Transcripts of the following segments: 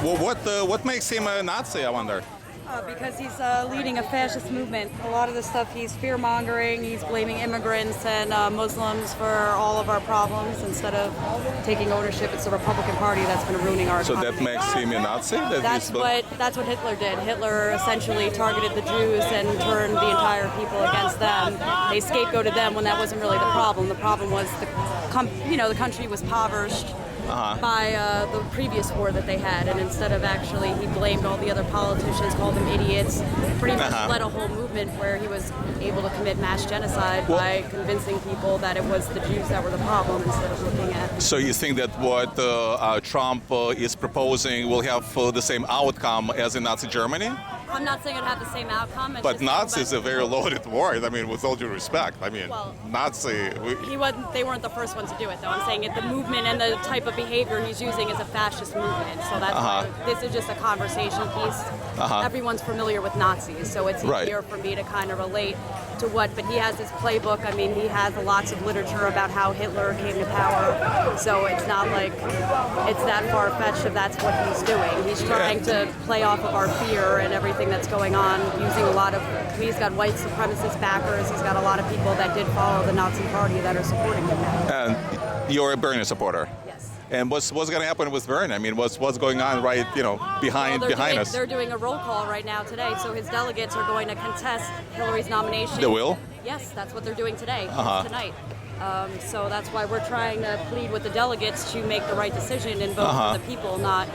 What makes him a Nazi, I wonder? Because he's leading a fascist movement. A lot of the stuff he's fear-mongering, he's blaming immigrants and Muslims for all of our problems instead of taking ownership. It's the Republican Party that's been ruining our economy. So that makes him a Nazi? That's what Hitler did. Hitler essentially targeted the Jews and turned the entire people against them. They scapegoated them when that wasn't really the problem. The problem was the country was impoverished by the previous war that they had, and instead of actually, he blamed all the other politicians, called them idiots, pretty much led a whole movement where he was able to commit mass genocide by convincing people that it was the Jews that were the problem instead of looking at. So you think that what Trump is proposing will have the same outcome as in Nazi Germany? I'm not saying it'd have the same outcome. But Nazi is a very loaded word. I mean, with all due respect. I mean, Nazi. They weren't the first ones to do it, though. I'm saying the movement and the type of behavior he's using is a fascist movement. So that's why this is just a conversation piece. Everyone's familiar with Nazis, so it's easier for me to kind of relate to what. But he has his playbook. I mean, he has lots of literature about how Hitler came to power. So it's not like it's that far-fetched if that's what he's doing. He's trying to play off of our fear and everything that's going on, using a lot of, he's got white supremacist backers, he's got a lot of people that did follow the Nazi party that are supporting him now. And you're a Bernie supporter? Yes. And what's going to happen with Bernie? I mean, what's going on behind us? They're doing a roll call right now today, so his delegates are going to contest Hillary's nomination. They will? Yes, that's what they're doing today, tonight. So that's why we're trying to plead with the delegates to make the right decision and vote for the people, not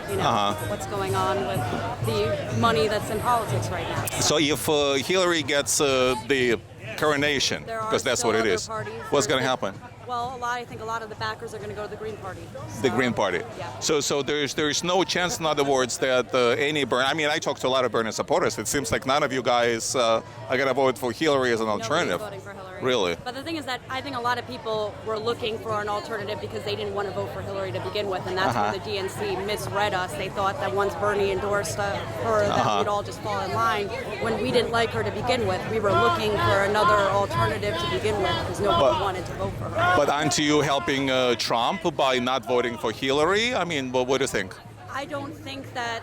what's going on with the money that's in politics right now. So if Hillary gets the coronation, because that's what it is, what's going to happen? Well, I think a lot of the backers are going to go to the Green Party. The Green Party. Yeah. So there's no chance, in other words, that any Bernie. I mean, I talked to a lot of Bernie supporters. It seems like none of you guys are going to vote for Hillary as an alternative. Nobody's voting for Hillary. Really? But the thing is that I think a lot of people were looking for an alternative because they didn't want to vote for Hillary to begin with, and that's where the DNC misread us. They thought that once Bernie endorsed her, that we'd all just fall in line. When we didn't like her to begin with, we were looking for another alternative to begin with because nobody wanted to vote for her. But aren't you helping Trump by not voting for Hillary? I mean, what do you think? I don't think that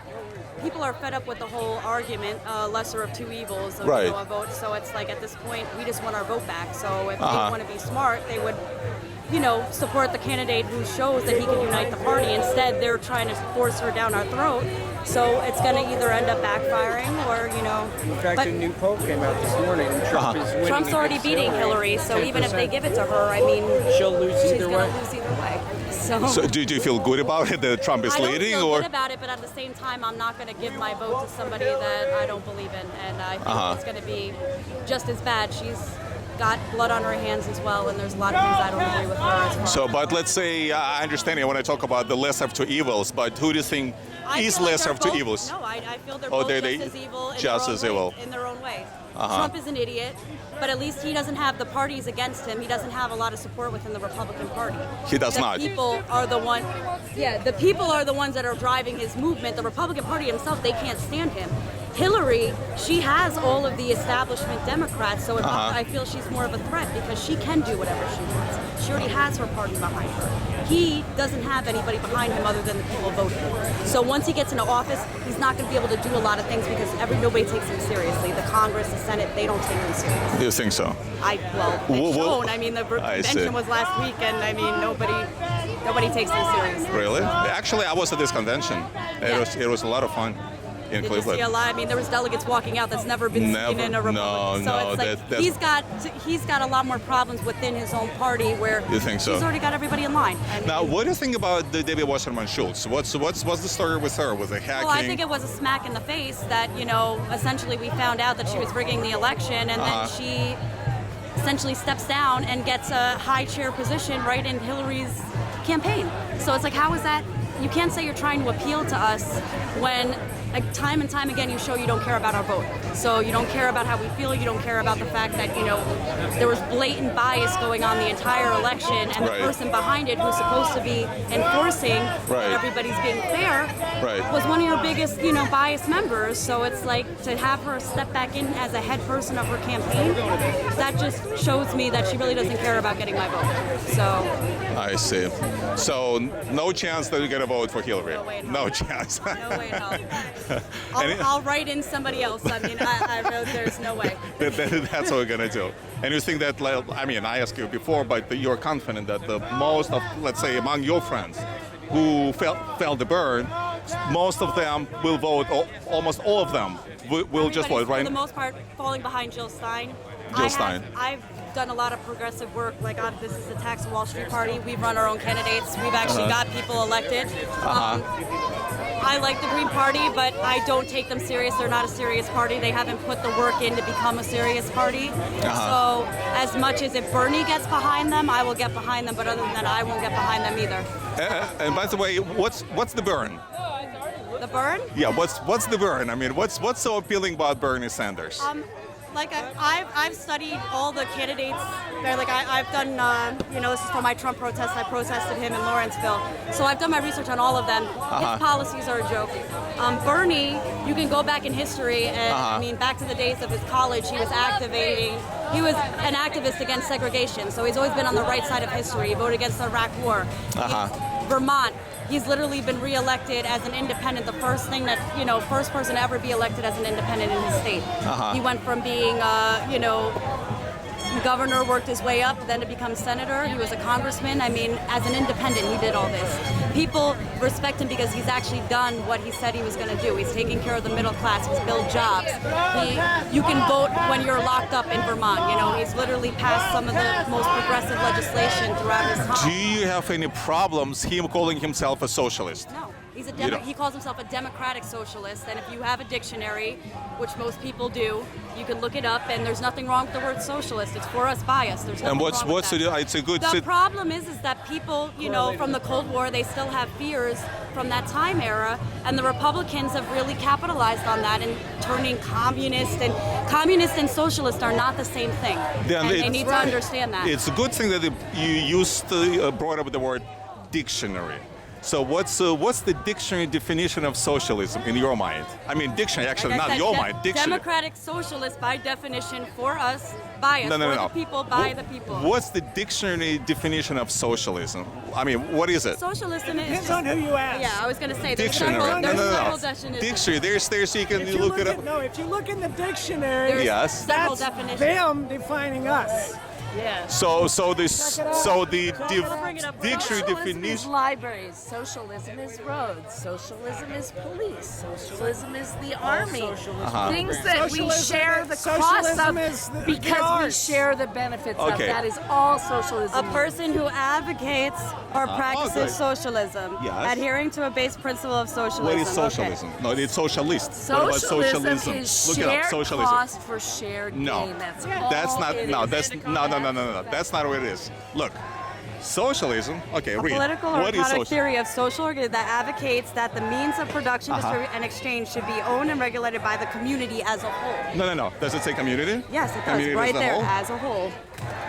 people are fed up with the whole argument, lesser of two evils, of a vote. So it's like at this point, we just want our vote back. So if they want to be smart, they would, support the candidate who shows that he can unite the party. Instead, they're trying to force her down our throat. So it's going to either end up backfiring or, In fact, a new poll came out this morning. And Trump is winning. Trump's already beating Hillary, so 10%. even if they give it to her, I mean, she'll lose either way. She's going to lose either way. So do you feel good about it that Trump is leading? I don't feel good about it, but at the same time, I'm not going to give my vote to somebody that I don't believe in, and I think it's going to be just as bad. She's got blood on her hands as well, and there's a lot of things I don't agree with her as well. So, but let's say, I understand you want to talk about the lesser of two evils, but who do you think is lesser of two evils? No, I feel they're both just as evil in their own way. Trump is an idiot, but at least he doesn't have the parties against him. He doesn't have a lot of support within the Republican Party. He does not. The people are the ones that are driving his movement. The Republican Party himself, they can't stand him. Hillary, she has all of the establishment Democrats, so I feel she's more of a threat because she can do whatever she wants. She already has her party behind her. He doesn't have anybody behind him other than the people voting. So once he gets into office, he's not going to be able to do a lot of things because nobody takes him seriously. The Congress, the Senate, they don't take him seriously. Do you think so? They've shown. I mean, the convention was last week, and I mean, nobody takes him seriously. Really? Actually, I was at this convention. It was a lot of fun. In Cleveland. You see a lot? I mean, there was delegates walking out that's never been seen in a Republican. It's like he's got a lot more problems within his own party where you think so? He's already got everybody in line. I mean, now, what do you think about the Debbie Wasserman Schultz? What's the story with her? Was it hacking? Well, I think it was a smack in the face that essentially we found out that she was rigging the election, and then she essentially steps down and gets a high chair position right in Hillary's campaign. So it's like, how is that? You can't say you're trying to appeal to us when like time and time again, you show you don't care about our vote. So you don't care about how we feel. You don't care about the fact that, you know, there was blatant bias going on the entire election, and the person behind it who's supposed to be enforcing that everybody's being fair was one of your biggest, you know, biased members. So it's like to have her step back in as a head person of her campaign, that just shows me that she really doesn't care about getting my vote. So I see. So no chance that you're gonna vote for Hillary. No way in No hell. chance. no way at all. I'll write in somebody else. I mean, I there's no way. That's what we're gonna do. And you think that, I mean, I asked you before, but you're confident that the most of, let's say, among your friends who felt the burn, most of them will vote, almost all of them will just vote, right? For the most part, falling behind Jill Stein. I've done a lot of progressive work, like on This is the Tax Wall Street Party. We've run our own candidates. We've actually got people elected. I like the Green Party, but I don't take them serious. They're not a serious party. They haven't put the work in to become a serious party. So as much as if Bernie gets behind them, I will get behind them, but other than that, I won't get behind them either. And by the way, what's the burn? The burn? Yeah, what's the burn? I mean, what's so appealing about Bernie Sanders? Like I've studied all the candidates. Like I've done, you know, this is for my Trump protest. I protested him in Lawrenceville, so I've done my research on all of them. His policies are a joke. Bernie, you can go back in history, and I mean, back to the days of his college, he was an activist against segregation. So he's always been on the right side of history. He voted against the Iraq War. Vermont. He's literally been re-elected as an independent, the first thing that, you know, first person to ever be elected as an independent in his state. He went from being, you know, governor, worked his way up, then to become senator. He was a congressman. I mean, as an independent, he did all this. People respect him because he's actually done what he said he was going to do. He's taking care of the middle class. He's built jobs. You can vote when you're locked up in Vermont. You know, he's literally passed some of the most progressive legislation throughout his time. Do you have any problems him calling himself a socialist? No. He calls himself a democratic socialist, and if you have a dictionary, which most people do, you can look it up, and there's nothing wrong with the word socialist. It's for us biased. There's nothing wrong with that. It's a good. The problem is that people, you know, from the Cold War, they still have fears from that time era, and the Republicans have really capitalized on that and turning communist and socialist are not the same thing. And they need to understand that. It's a good thing that you brought up the word dictionary. So what's the dictionary definition of socialism in your mind? I mean, dictionary, actually, like not your mind, dictionary. Democratic socialist, by definition, for us, biased, for the people, by the people. What's the dictionary definition of socialism? I mean, what is it? Socialism is... Depends on who you ask. Yeah, I was going to say, there's Dictionary. several definitions. Dictionary, there's so you can look it up. No, if you look in the dictionary, There's several that's definitions. them defining us. Yeah. So the dictionary Socialism is definition. libraries. Socialism is roads. Socialism is police. Socialism is the army. Things that we share the costs of because we share the benefits of. That is all socialism. A person who advocates or practices socialism, adhering to a base principle of socialism. What is socialism? No, it's socialist. Socialism, what about socialism? is Look it up. shared Socialism. cost for shared gain. That's all not. it No, is. that's no. That's not what it is. Look, socialism. Okay, read. Political or What is economic social? theory of social that advocates that the means of production, distribution, and exchange should be owned and regulated by the community as a whole. No. Does it say community? Yes, it does. Community Right as a there, whole? as a whole.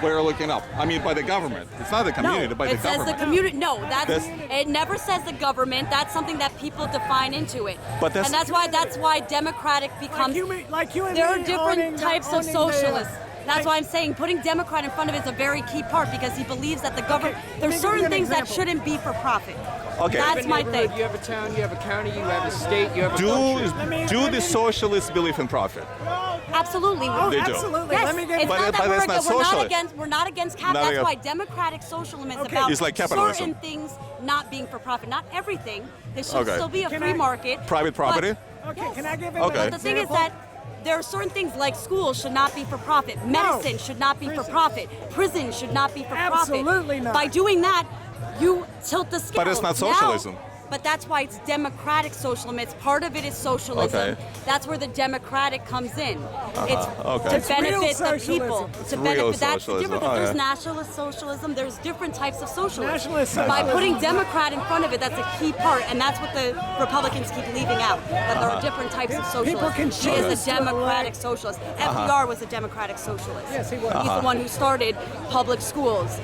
We're looking up. I mean, by the government. It's not the community, No, by the it says government. the community. No, That's- it never says the government. That's something that people define into it. But that's- and that's why democratic becomes. Like you and there are me different owning types of the- socialists. That's why I'm saying putting Democrat in front of it is a very key part because he believes that the government. There's let me give you certain an things that example. shouldn't be for profit. Okay. That's my thing. You have a town, you have a county, you have a state, you have a Do country. the socialists believe in profit? Absolutely. They do. Absolutely. Yes, Let me give it's But- not that but that's not we're not socialist. against. We're not against cap. Not That's against- why democratic socialism is Okay. about It's like capitalism. certain things not being for profit. Not everything. There should Okay. still be a Can free I- market. Private property? Okay, Yes. can I give you Okay. an But the thing is example? that there are certain things like schools should not be for profit. Medicine should not be for Prison. profit. Prison should not be for profit. Absolutely not. By doing that, you tilt the scale. But it's not Now- socialism. But that's why it's democratic socialism. It's part of it is socialism. Okay. That's where the democratic comes in. It's Okay. to It's benefit the people. It's To real benefit. That's the socialism. difference. Oh, There's yeah. nationalist socialism. There's different types of socialism. Nationalist By socialism. putting Democrat in front of it, that's a key part, and that's what the Republicans keep leaving out. That there are different types of socialism. People can He is choose a to democratic elect. socialist. FDR was a democratic socialist. Yes, he was. He's the one who started public schools,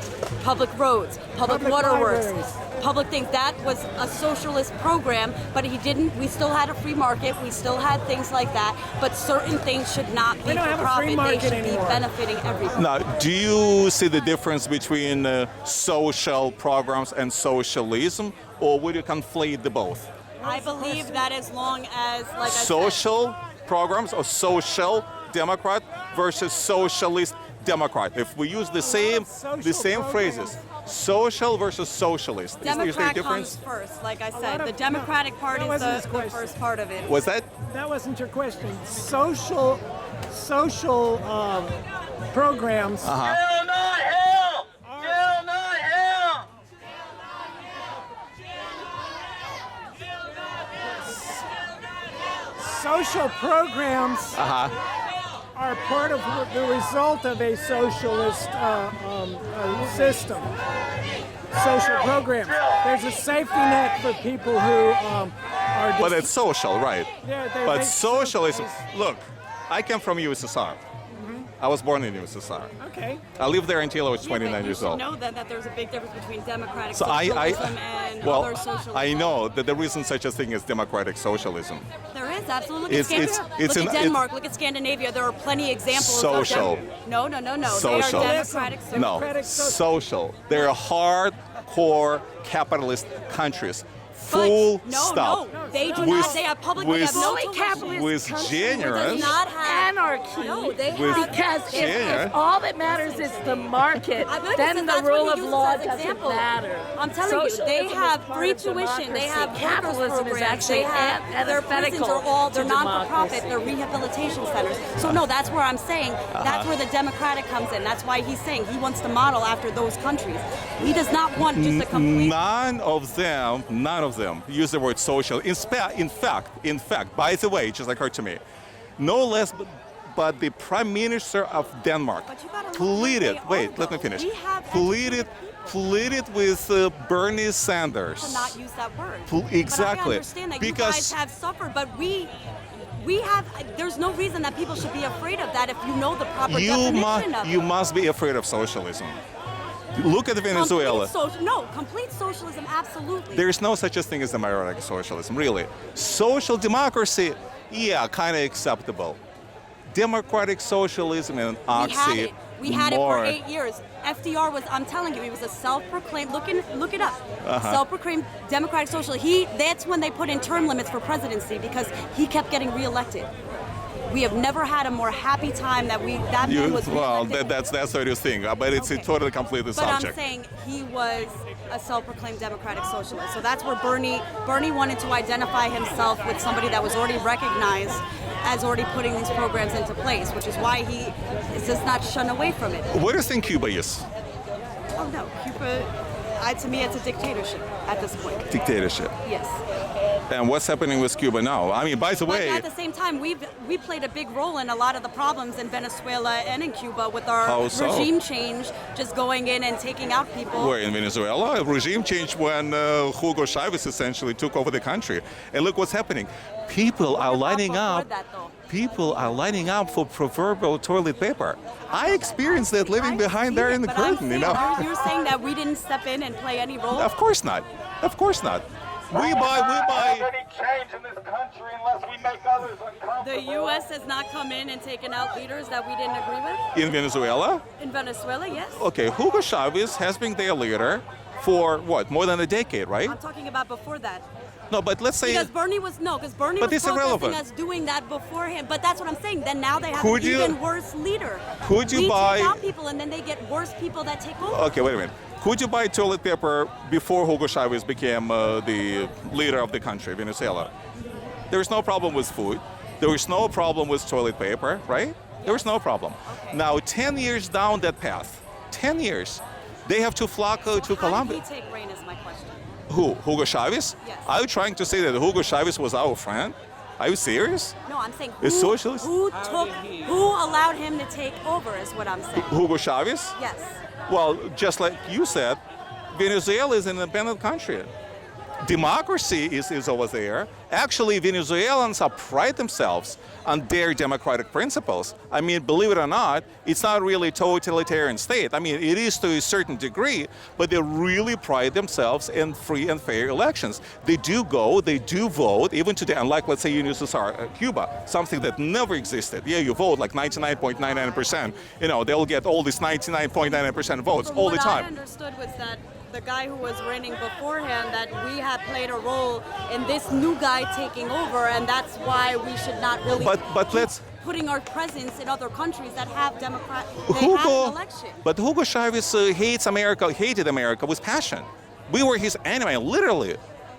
public roads, public waterworks, libraries. public things. That was a socialist program, but he didn't. We still had a free market. We still had things like that, but certain things should not be We don't for have a free profit. They market should anymore. be benefiting everyone. Now, do you see the difference between social programs and socialism, or would you conflate the both? I believe that as long as, like I said, Social programs or social democrat versus socialist democrat. If we use the same phrases, social versus socialist, is there a Democrat difference? comes first, like I lot said. of- The Democratic that Party is wasn't his the question. first part of it. Was that? That wasn't your question. Social programs. Will not help! Will not help! Social programs are part of the result of a socialist system. Social programs. There's a safety net for people who are. But it's social, right? They're But based- socialism, look, I came from USSR. I was born in USSR. Okay. I lived there until I was Yeah, but 29 you years should old. know that there's a big difference between democratic So socialism and well, other socialism. I know that there isn't such a thing as democratic socialism. There is, absolutely. Look It's- at it's- Scandinavia. it's Look an- at Denmark. Look at Scandinavia. There are plenty of examples Social. of No. Social. They are democratic socialism. No, Democratic social. They're hardcore capitalist countries. Full stop. No, they do With- not. They have public. They with- have no Only tuition. capitalist With country generous- Does not have anarchy. No, they With- have Because Yeah. if all that matters is the market, I believe then that the that's what rule he of uses law as doesn't example. matter. I'm telling you, they Socialism have is part free of tuition. They democracy. have workers Capitalism is programs. actually They have their prisons antithetical are all they're to non-for-profit. democracy. They're rehabilitation centers. So no, that's where I'm saying that's where the democratic comes in. That's why he's saying he wants to model after those countries. He does not want just a complete. None of them use the word social. In fact, by the way, it just occurred to me, no less but the Prime Minister of Denmark But you gotta look pleaded. where they Wait, are, let me though. finish. We have Pleaded with Bernie Sanders. to not use that word. Exactly. But I understand that you Because- guys have suffered, but we have. There's no reason that people should be afraid of that if you know the proper definition of You it. must be afraid of socialism. Look at Venezuela. Complete socialism, absolutely. There's no such a thing as democratic socialism, really. Social democracy, yeah, kind of acceptable. Democratic socialism and oxy. We had it for more. 8 years. FDR was, I'm telling you, he was a self-proclaimed, look it up, self-proclaimed democratic socialist. That's when they put in term limits for presidency because he kept getting reelected. We have never had a more happy time that man was Well, reelected. that's what you think, but it's a Okay. totally completely But I'm subject. saying he was a self-proclaimed democratic socialist. So that's where Bernie wanted to identify himself with somebody that was already recognized as already putting these programs into place, which is why he does not shun away from it. What do you think Cuba is? Oh no, Cuba, to me it's a dictatorship at this point. Dictatorship. Yes. And what's happening with Cuba now? I mean, by the But way, at the same time, we played a big role in a lot of the problems in Venezuela and in Cuba with our How so? regime change, just going in and taking out people. we're in Venezuela. Regime change when Hugo Chavez essentially took over the country. And look what's happening. People are about lining before up. that, though? People are lining up for proverbial toilet paper. I experienced that living behind there in the But I'm curtain, you saying, know. You're saying that we didn't step in and play any role? Of course not. Of course not. We buy. Any change in this country unless we make others uncomfortable. The U.S. has not come in and taken out leaders that we didn't agree with? In Venezuela, In Venezuela, yes. okay, Hugo Chavez has been their leader for what, more than a decade, right? I'm talking about before that. No, but let's say. Because Bernie was But was it's protesting irrelevant. us doing that before him. But that's what I'm saying. Then now they have Could an you- even worse leader. could you we buy- take out people and then they get worse people that take over. Okay, wait a minute. Could you buy toilet paper before Hugo Chavez became the leader of the country, Venezuela? There was no problem with food. There was no problem with toilet paper, right? There was no problem. Now, 10 years down that path, 10 years, they have to flock to How did Colombia. he take reign is my question. Who? Hugo Chavez? Yes. Are you trying to say that Hugo Chavez was our friend? Are you serious? No, I'm saying A socialist? who allowed him to take over is what I'm saying. Hugo Chavez? Yes. Well, just like you said, Venezuela is an independent country. Democracy is over there. Actually, Venezuelans pride themselves on their democratic principles. I mean, believe it or not, it's not really a totalitarian state. I mean, it is to a certain degree, but they really pride themselves in free and fair elections. They do go, they do vote, even today, unlike, let's say, USSR, Cuba, something that never existed. Yeah, you vote like 99.99%. You know, they'll get all these 99.99% votes all the time. What I understood was that the guy who was reigning beforehand, that we had played a role in this new guy taking over, and that's why we should not really but let's putting our presence in other countries that have have an election. But Hugo Chavez hated America with passion. We were his enemy, literally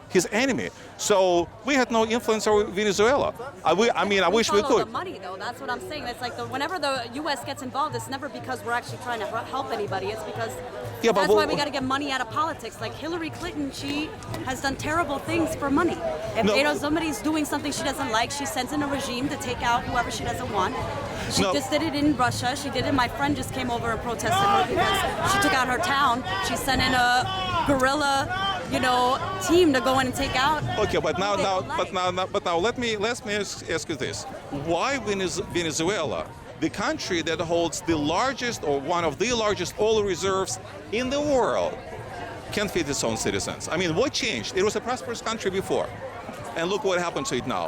his enemy. So we had no influence over Venezuela. I wish we follow could. The money, though. That's what I'm saying. It's like whenever the U.S. gets involved, it's never because we're actually trying to help anybody. It's because that's why we got to get money out of politics. Like Hillary Clinton, she has done terrible things for money. If somebody's doing something she doesn't like, she sends in a regime to take out whoever she doesn't want. She just did it in Russia. She did it. My friend just came over and protested her because she took out her town. She sent in a guerrilla, team to go in and take out. Okay, but now, let me ask you this: why Venezuela, the country that holds the largest or one of the largest oil reserves in the world, can't feed its own citizens? I mean, what changed? It was a prosperous country before, and look what happened to it now.